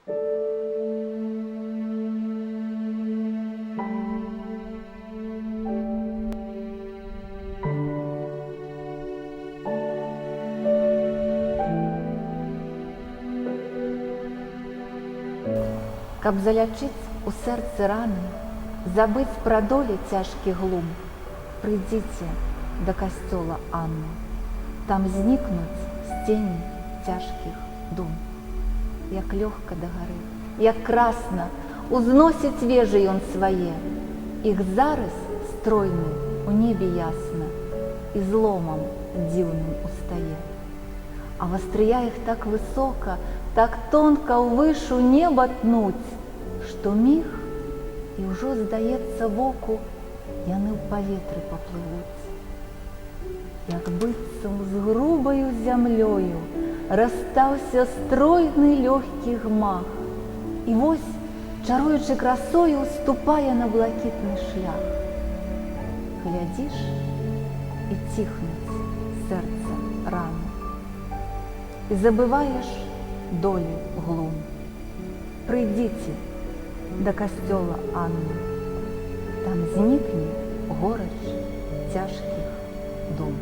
Каб залячыць у сэрцы раны, забыць пра долі цяжкі глум, прыйдзіце да касцёла Анны, там знікнуць з цені цяжкіх дум. Як лёгка да гары, як красна узносіць вежы ён свае, іх зарыс стройны у небе ясна і зломам дзіўным устае. А вастрыя іх так высока, так тонка ўвышу неба тнуць, што міг, і ўжо, здаецца воку, яны ў паветры паплывуць. Як быццам з грубаю зямлёю расстаўся стройны лёгкі гмах, і вось, чаруючы красою, ступае на блакітны шлях. Глядзіш, і ціхнуць сэрца раны, і забываеш долі глум. Прыйдзіце да касцёла Анны, там знікне горыч цяжкіх дум.